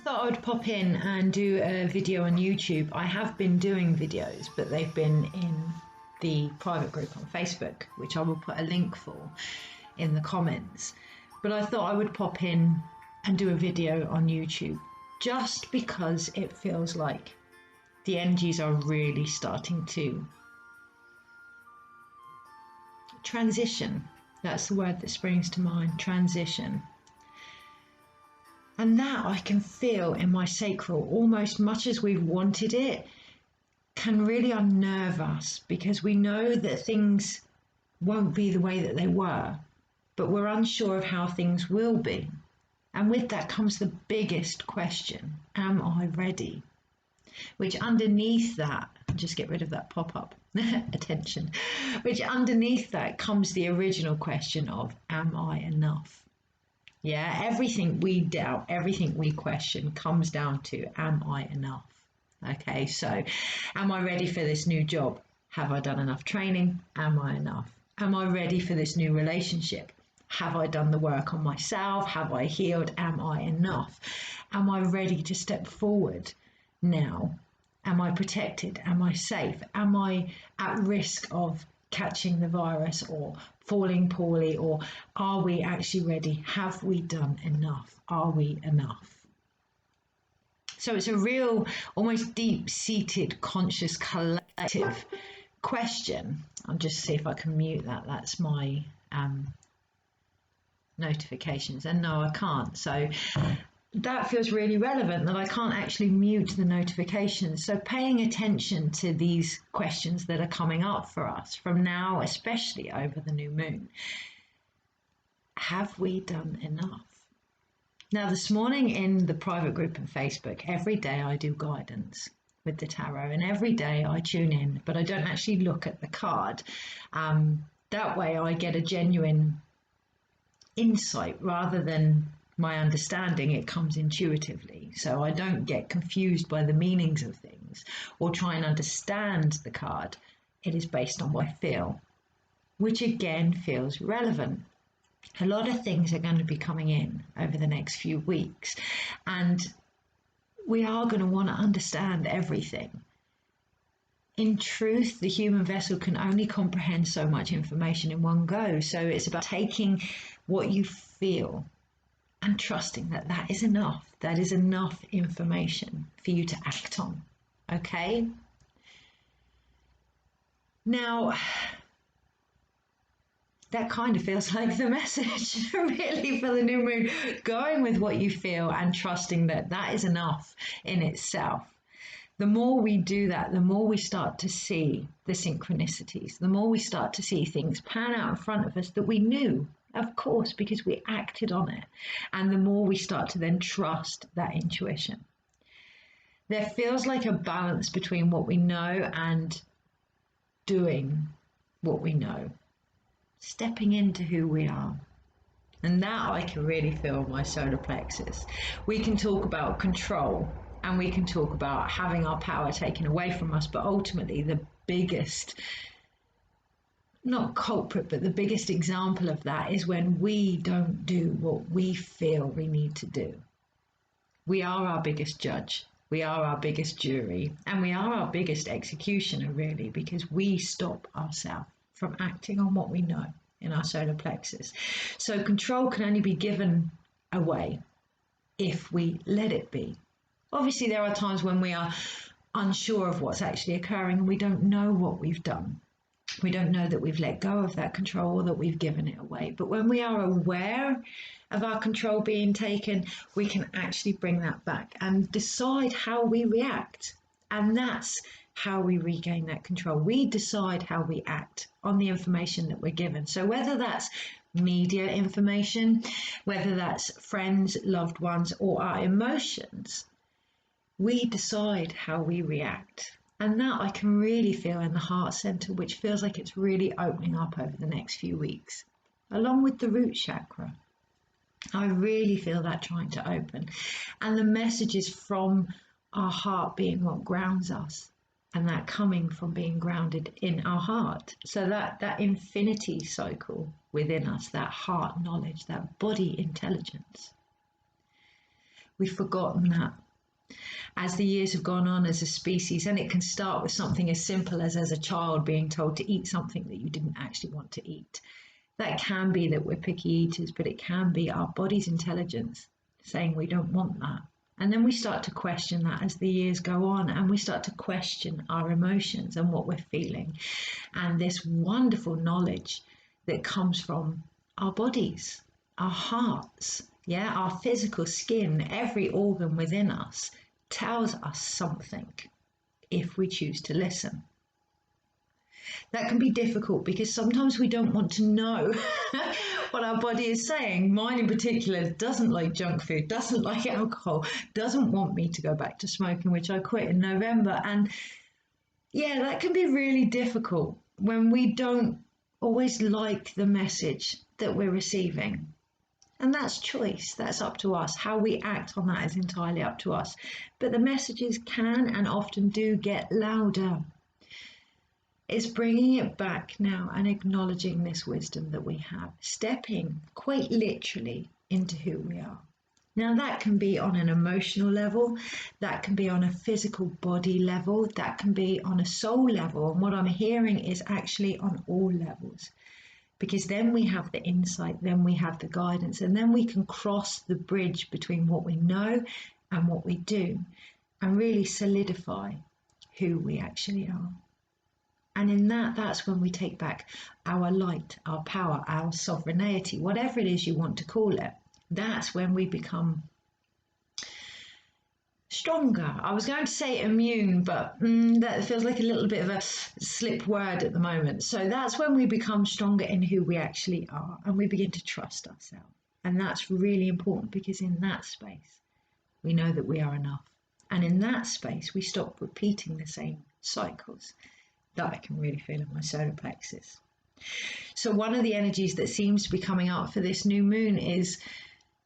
thought I would pop in and do a video on YouTube. I have been doing videos, but they've been in the private group on Facebook, which I will put a link for in the comments. But I thought I would pop in and do a video on YouTube just because it feels like the energies are really starting to transition. That's the word that springs to mind, transition. And that I can feel in my sacral, almost much as we've wanted it, can really unnerve us because we know that things won't be the way that they were, but we're unsure of how things will be. And with that comes the biggest question, am I ready? Which underneath that, just get rid of that pop-up, attention, which underneath that comes the original question of, am I enough? Yeah, everything we doubt, everything we question comes down to, am I enough? Okay, so am I ready for this new job? Have I done enough training? Am I enough? Am I ready for this new relationship? Have I done the work on myself? Have I healed? Am I enough? Am I ready to step forward now? Am I protected? Am I safe? Am I at risk of catching the virus or falling poorly? Or are we actually ready? Have we done enough? Are we enough? So it's a real, almost deep-seated, conscious, collective question. I'll just see if I can mute that. That's my notifications. And no, I can't. So that feels really relevant that I can't actually mute the notifications. So paying attention to these questions that are coming up for us from now, especially over the new moon. Have we done enough? Now, this morning in the private group on Facebook, every day I do guidance with the tarot, and every day I tune in, but I don't actually look at the card. That way I get a genuine insight rather than my understanding. It comes intuitively, so I don't get confused by the meanings of things or try and understand the card. It is based on what I feel, which again feels relevant. A lot of things are going to be coming in over the next few weeks, and we are going to want to understand everything. In truth, the human vessel can only comprehend so much information in one go, so it's about taking what you feel and trusting that that is enough. That is enough information for you to act on. Okay? Now, that kind of feels like the message really for the new moon, going with what you feel and trusting that that is enough in itself. The more we do that, the more we start to see the synchronicities, the more we start to see things pan out in front of us that we knew, of course, because we acted on it. And the more we start to then trust that intuition. There feels like a balance between what we know and doing what we know. Stepping into who we are. And that I can really feel in my solar plexus. We can talk about control and we can talk about having our power taken away from us, but ultimately the biggest, not culprit, but the biggest example of that is when we don't do what we feel we need to do. We are our biggest judge. We are our biggest jury, and we are our biggest executioner, really, because we stop ourselves from acting on what we know in our solar plexus. So control can only be given away if we let it be. Obviously, there are times when we are unsure of what's actually occurring and we don't know what we've done. We don't know that we've let go of that control or that we've given it away. But when we are aware of our control being taken, we can actually bring that back and decide how we react. And that's how we regain that control. We decide how we act on the information that we're given. So whether that's media information, whether that's friends, loved ones, or our emotions, we decide how we react. And that I can really feel in the heart center, which feels like it's really opening up over the next few weeks, along with the root chakra. I really feel that trying to open. And the messages from our heart being what grounds us, and that coming from being grounded in our heart. So that infinity cycle within us, that heart knowledge, that body intelligence. We've forgotten that. As the years have gone on as a species, and it can start with something as simple as a child being told to eat something that you didn't actually want to eat. That can be that we're picky eaters, but it can be our body's intelligence saying we don't want that. And then we start to question that as the years go on, and we start to question our emotions and what we're feeling. And this wonderful knowledge that comes from our bodies, our hearts, yeah, our physical skin, every organ within us tells us something if we choose to listen. That can be difficult because sometimes we don't want to know what our body is saying. Mine in particular doesn't like junk food, doesn't like alcohol, doesn't want me to go back to smoking, which I quit in November. And yeah, that can be really difficult when we don't always like the message that we're receiving. And that's choice, that's up to us. How we act on that is entirely up to us. But the messages can and often do get louder. It's bringing it back now and acknowledging this wisdom that we have, stepping quite literally into who we are. Now that can be on an emotional level, that can be on a physical body level, that can be on a soul level. And what I'm hearing is actually on all levels. Because then we have the insight, then we have the guidance, and then we can cross the bridge between what we know and what we do and really solidify who we actually are. And in that, that's when we take back our light, our power, our sovereignty, whatever it is you want to call it. That's when we become stronger. I was going to say immune, but that feels like a little bit of a slip word at the moment. So that's when we become stronger in who we actually are, and we begin to trust ourselves. And that's really important, because in that space, we know that we are enough. And in that space, we stop repeating the same cycles that I can really feel in my solar plexus. So one of the energies that seems to be coming up for this new moon is,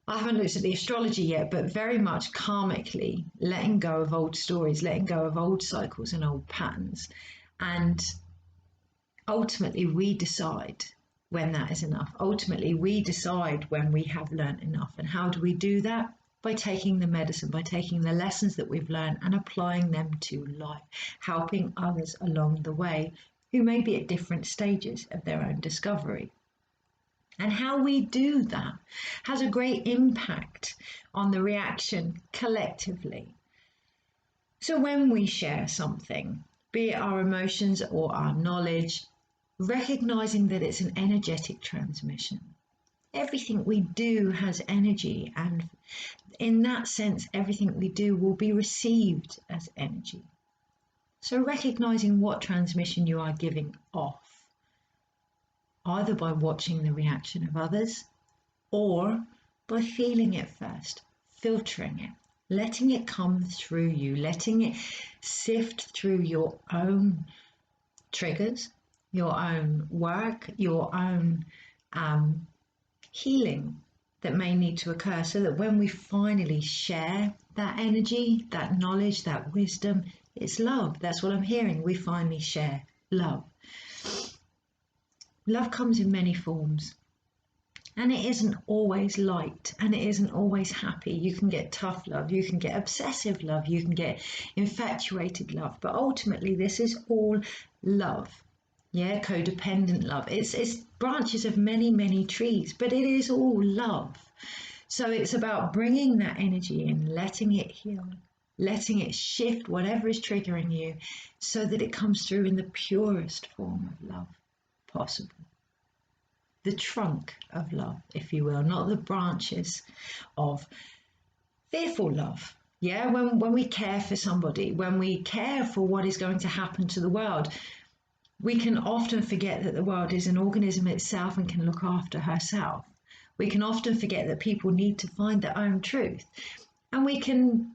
I haven't looked at the astrology yet, but very much karmically letting go of old stories, letting go of old cycles and old patterns. And ultimately, we decide when that is enough. Ultimately, we decide when we have learned enough. And how do we do that? By taking the medicine, by taking the lessons that we've learned and applying them to life, helping others along the way who may be at different stages of their own discovery. And how we do that has a great impact on the reaction collectively. So when we share something, be it our emotions or our knowledge, recognizing that it's an energetic transmission. Everything we do has energy, and in that sense, everything we do will be received as energy. So recognizing what transmission you are giving off, either by watching the reaction of others or by feeling it first, filtering it, letting it come through you, letting it sift through your own triggers, your own work, your own healing that may need to occur, so that when we finally share that energy, that knowledge, that wisdom, it's love. That's what I'm hearing. We finally share love. Love comes in many forms, and it isn't always light, and it isn't always happy. You can get tough love, you can get obsessive love, you can get infatuated love, but ultimately this is all love. Yeah, codependent love. It's branches of many, many trees, but it is all love. So it's about bringing that energy in, letting it heal, letting it shift whatever is triggering you, so that it comes through in the purest form of love possible. The trunk of love, if you will, not the branches of fearful love. Yeah, when we care for somebody, when we care for what is going to happen to the world, we can often forget that the world is an organism itself and can look after herself. We can often forget that people need to find their own truth. And we can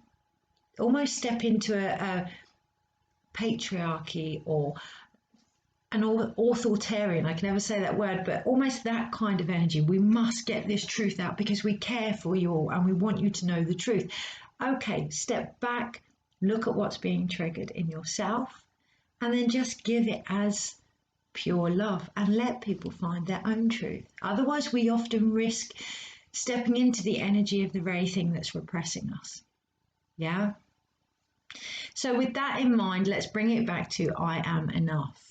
almost step into a patriarchy or an authoritarian, I can never say that word, but almost that kind of energy. We must get this truth out because we care for you all and we want you to know the truth. Okay, step back, look at what's being triggered in yourself, and then just give it as pure love and let people find their own truth. Otherwise, we often risk stepping into the energy of the very thing that's repressing us. Yeah? So with that in mind, let's bring it back to I am enough.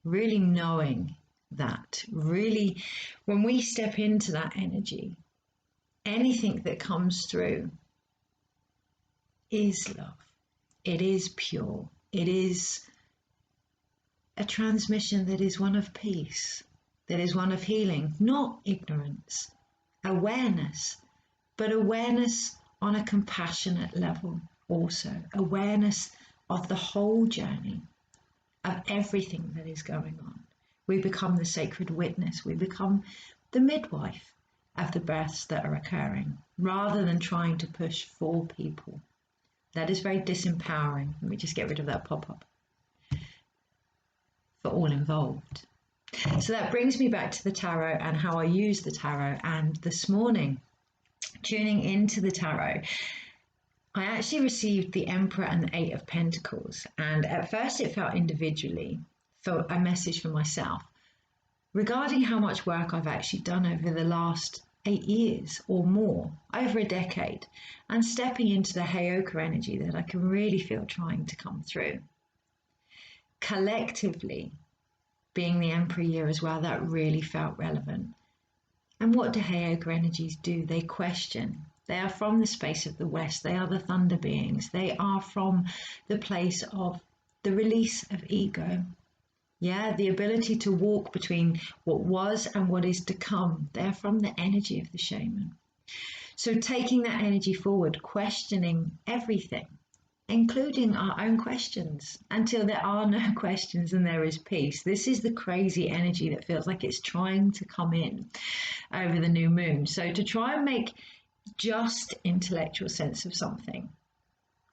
Really knowing that, really, when we step into that energy, anything that comes through is love. It is pure. It is a transmission that is one of peace, that is one of healing, not ignorance, awareness, but awareness on a compassionate level also, awareness of the whole journey, of everything that is going on. We become the sacred witness. We become the midwife of the births that are occurring, rather than trying to push for people. That is very disempowering. Let me just get rid of that pop-up for all involved. So that brings me back to the tarot and how I use the tarot. And this morning, tuning into the tarot, I actually received the Emperor and the Eight of Pentacles. And at first it felt individually, for a message for myself, regarding how much work I've actually done over the last 8 years or more, over a decade, and stepping into the Heyoka energy that I can really feel trying to come through. Collectively, being the Emperor year as well, that really felt relevant. And what do Heyoka energies do? They question. They are from the space of the West. They are the thunder beings. They are from the place of the release of ego. Yeah, the ability to walk between what was and what is to come. They're from the energy of the shaman. So taking that energy forward, questioning everything, including our own questions, until there are no questions and there is peace. This is the crazy energy that feels like it's trying to come in over the new moon. So to try and make just intellectual sense of something,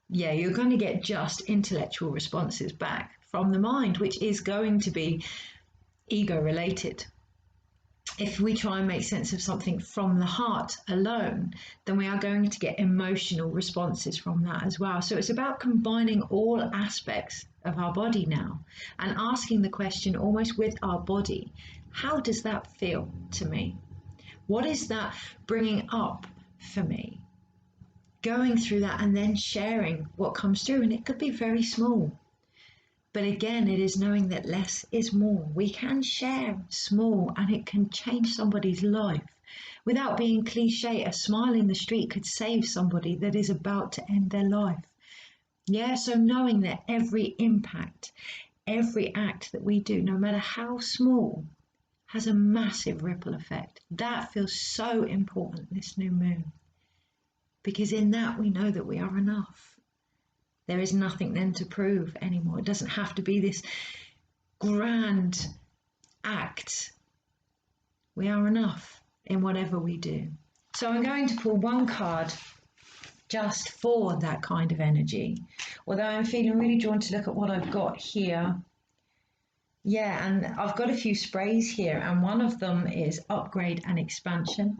yeah, you're going to get just intellectual responses back from the mind, which is going to be ego related. If we try and make sense of something from the heart alone, then we are going to get emotional responses from that as well. So it's about combining all aspects of our body now and asking the question almost with our body, how does that feel to me? What is that bringing up for me? Going through that and then sharing what comes through, and it could be very small. But again, it is knowing that less is more. We can share small and it can change somebody's life. Without being cliche, a smile in the street could save somebody that is about to end their life. Yeah, so knowing that every impact, every act that we do, no matter how small, has a massive ripple effect. That feels so important this new moon. Because in that we know that we are enough. There is nothing then to prove anymore. It doesn't have to be this grand act. We are enough in whatever we do. So I'm going to pull one card just for that kind of energy. Although I'm feeling really drawn to look at what I've got here. Yeah, and I've got a few sprays here, and one of them is upgrade and expansion.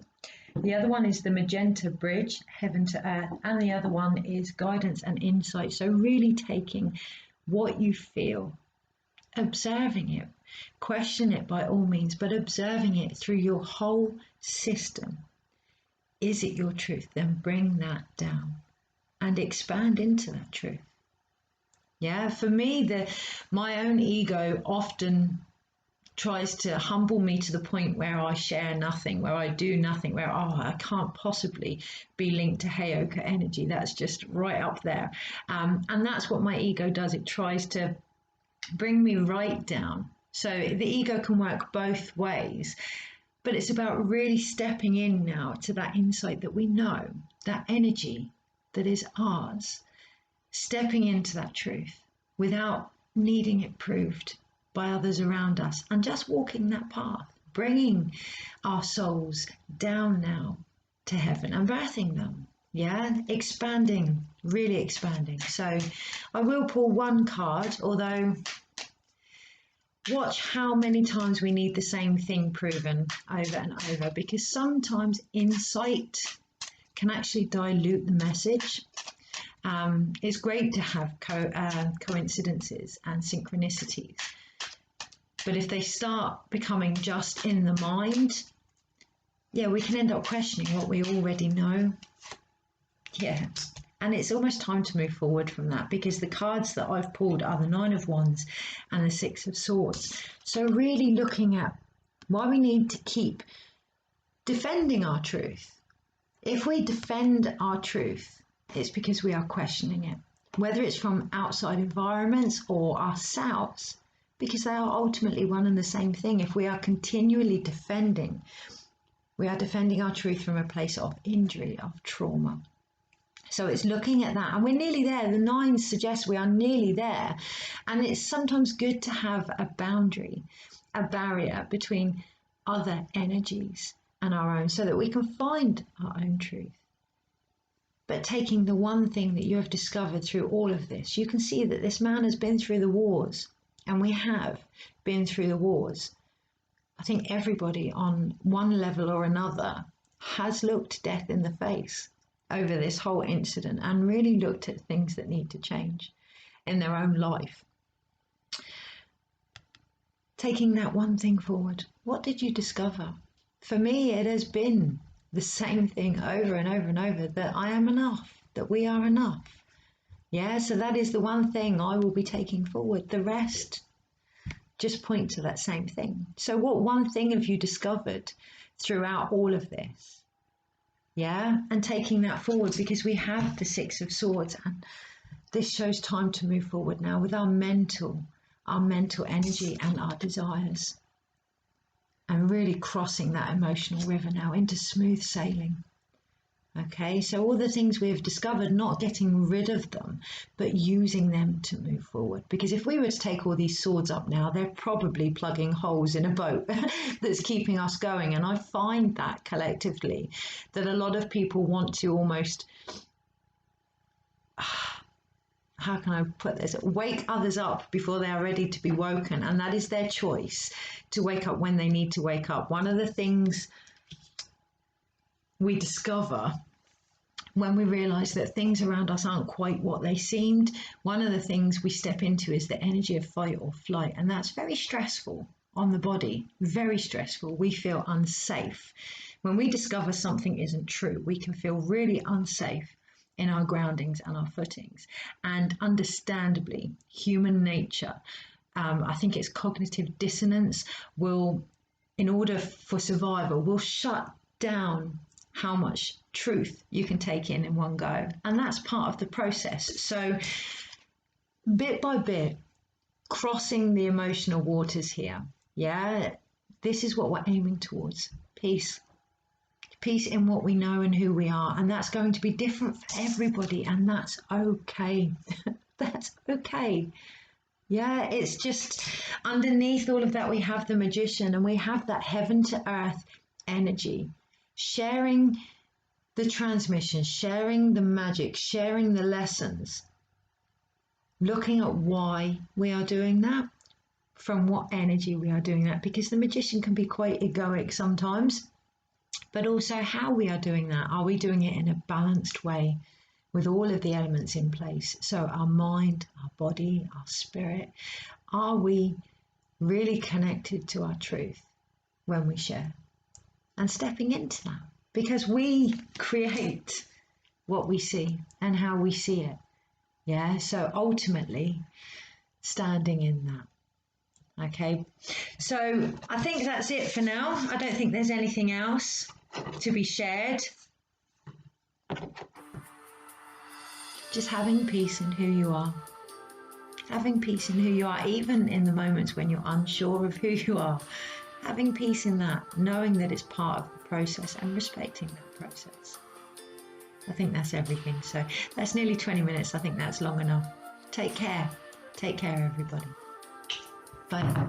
The other one is the Magenta bridge, heaven to earth, and the other one is guidance and insight. So really taking what you feel, observing it, question it by all means, but observing it through your whole system. Is it your truth? Then bring that down and expand into that truth. Yeah, for me, my own ego often tries to humble me to the point where I share nothing, where I do nothing, where, I can't possibly be linked to Heyoka energy. That's just right up there. And that's what my ego does. It tries to bring me right down. So the ego can work both ways, but it's about really stepping in now to that insight that we know, that energy that is ours, stepping into that truth without needing it proved by others around us, and just walking that path, bringing our souls down now to heaven and birthing them. Yeah, expanding, really expanding. So I will pull one card, although watch how many times we need the same thing proven over and over, because sometimes insight can actually dilute the message. It's great to have coincidences and synchronicities. But if they start becoming just in the mind, yeah, we can end up questioning what we already know. Yeah. And it's almost time to move forward from that, because the cards that I've pulled are the Nine of Wands and the Six of Swords. So really looking at why we need to keep defending our truth. If we defend our truth, it's because we are questioning it, whether it's from outside environments or ourselves, because they are ultimately one and the same thing. If we are continually defending, we are defending our truth from a place of injury, of trauma. So it's looking at that, and we're nearly there. The nines suggest we are nearly there. And it's sometimes good to have a boundary, a barrier between other energies and our own, so that we can find our own truth. But taking the one thing that you have discovered through all of this, you can see that this man has been through the wars, and we have been through the wars. I think everybody on one level or another has looked death in the face over this whole incident and really looked at things that need to change in their own life. Taking that one thing forward, what did you discover? For me, it has been the same thing over and over and over, that I am enough, that we are enough. Yeah, so that is the one thing I will be taking forward. The rest just point to that same thing. So what one thing have you discovered throughout all of this? Yeah, and taking that forward, because we have the Six of Swords, and this shows time to move forward now with our mental energy and our desires, and really crossing that emotional river now into smooth sailing. Okay, so all the things we have discovered, not getting rid of them, but using them to move forward. Because if we were to take all these swords up now, they're probably plugging holes in a boat that's keeping us going. And I find that collectively, that a lot of people want to almost, how can I put this, wake others up before they are ready to be woken. And that is their choice, to wake up when they need to wake up. One of the things we discover when we realize that things around us aren't quite what they seemed, one of the things we step into is the energy of fight or flight. And that's very stressful on the body, very stressful. We feel unsafe. When we discover something isn't true, we can feel really unsafe in our groundings and our footings. And understandably, human nature, I think it's cognitive dissonance, will, in order for survival, will shut down how much truth you can take in one go. And that's part of the process. So bit by bit, crossing the emotional waters here. Yeah, this is what we're aiming towards. Peace. Peace in what we know and who we are. And that's going to be different for everybody. And that's okay. That's okay. Yeah, it's just underneath all of that, we have the Magician, and we have that heaven to earth energy. Sharing the transmission, sharing the magic, sharing the lessons, looking at why we are doing that, from what energy we are doing that, because the Magician can be quite egoic sometimes, but also how we are doing that. Are we doing it in a balanced way with all of the elements in place? So our mind, our body, our spirit, are we really connected to our truth when we share? And stepping into that, because we create what we see and how we see it. Yeah, so ultimately standing in that. Okay, so I think that's it for now. I don't think there's anything else to be shared. Just having peace in who you are. Having peace in who you are, even in the moments when you're unsure of who you are. Having peace in that, knowing that it's part of the process and respecting that process. I think that's everything. So that's nearly 20 minutes. I think that's long enough. Take care. Take care, everybody. Bye now.